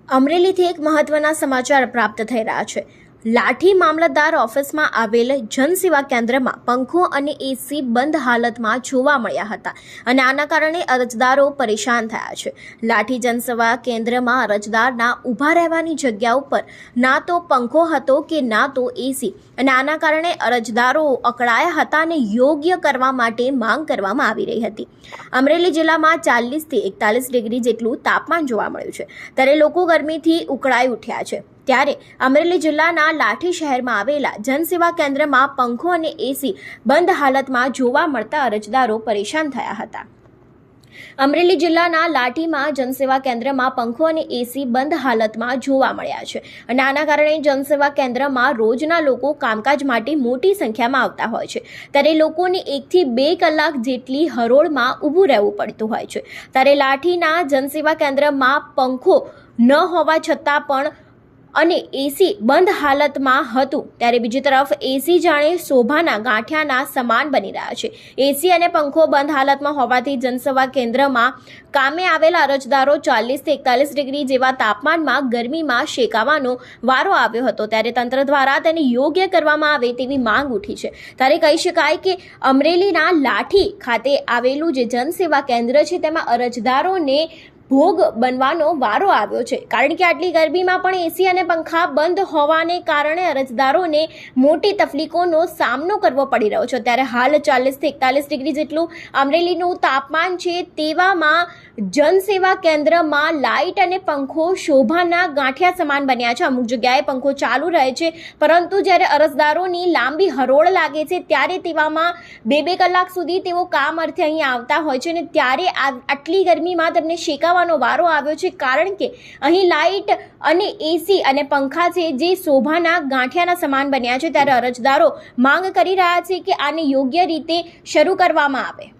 અમરેલીથી એક મહત્વના સમાચાર પ્રાપ્ત થઈ રહ્યા છે। લાઠી મામલતદાર ઓફિસમાં આવેલ જનસેવા કેન્દ્રમાં પંખો અને એસી બંધ હાલતમાં જોવા મળ્યા હતા અને આના કારણે અરજદારો પરેશાન થયા છે। લાઠી જનસેવા કેન્દ્રમાં અરજદારના ઊભા રહેવાની જગ્યા ઉપર ના તો પંખો હતો કે ના તો એસી અને આના કારણે અરજદારો અકળાયા હતા અને યોગ્ય કરવા માટે માંગ કરવામાં આવી રહી હતી। અમરેલી જિલ્લામાં 40 થી 41 ડિગ્રી જેટલું તાપમાન જોવા મળ્યું છે, ત્યારે લોકો ગરમીથી ઉકળાઈ ઉઠ્યા છે। ત્યારે અમરેલી જિલ્લાના લાઠી શહેરમાં આવેલા જનસેવા કેન્દ્રમાં પંખો અને એસી બંધ હાલતમાં જોવા મળતા અરજદારો પરેશાન થયા હતા। અમરેલી જિલ્લાના લાઠીમાં જનસેવા કેન્દ્રમાં પંખો અને એસી બંધ હાલતમાં જોવા મળ્યા છે અને આના કારણે જનસેવા કેન્દ્રમાં રોજના લોકો કામકાજ માટે મોટી સંખ્યામાં આવતા હોય છે, ત્યારે લોકોને 1 થી 2 કલાક જેટલી હરોળમાં ઊભું રહેવું પડતું હોય છે। ત્યારે લાઠીના જનસેવા કેન્દ્રમાં પંખો ન હોવા છતાં પણ અને એસી બંધ હાલતમાં હતું, ત્યારે બીજી તરફ એસી જાણે શોભાના ગાંઠિયાના સમાન બની રહ્યા છે। એસી અને પંખો બંધ હાલતમાં હોવાથી જનસેવા કેન્દ્રમાં કામે આવેલા અરજદારો 40 થી 41 ડિગ્રી જેવા તાપમાનમાં ગરમીમાં શેકાવાનો વારો આવ્યો હતો, ત્યારે તંત્ર દ્વારા તેને યોગ્ય કરવામાં આવે તેવી માંગ ઉઠી છે। ત્યારે કહી શકાય કે અમરેલીના લાઠી ખાતે આવેલું જે જનસેવા કેન્દ્ર છે તેમાં અરજદારોને ભોગ બનવાનો વારો આવ્યો છે, કારણ કે આટલી ગરમીમાં પણ એસી અને પંખા બંધ હોવાને કારણે અરજદારોને મોટી તકલીફોનો સામનો કરવો પડી રહ્યો છે। ત્યારે હાલ 40 થી 41 ડિગ્રી જેટલું અમરેલીનું તાપમાન છે, તેવામાં જનસેવા કેન્દ્રમાં લાઇટ અને પંખો શોભાના ગાંઠિયા સમાન બન્યા છે। અમુક જગ્યાએ પંખો ચાલુ રહે છે, પરંતુ જ્યારે અરજદારોની લાંબી હરોળ લાગે છે ત્યારે તેવામાં 2-2 કલાક સુધી તેઓ કામ અર્થે અહીં આવતા હોય છે અને ત્યારે આટલી ગરમીમાં તેમને શેકાવાનો વારો આવ્યો છે, કારણ કે અહીં લાઇટ અને એસી અને પંખા છે જે શોભાના ગાંઠિયાના સમાન બન્યા છે। ત્યારે અરજદારો માંગ કરી રહ્યા છે કે આને યોગ્ય રીતે શરૂ કરવામાં આવે।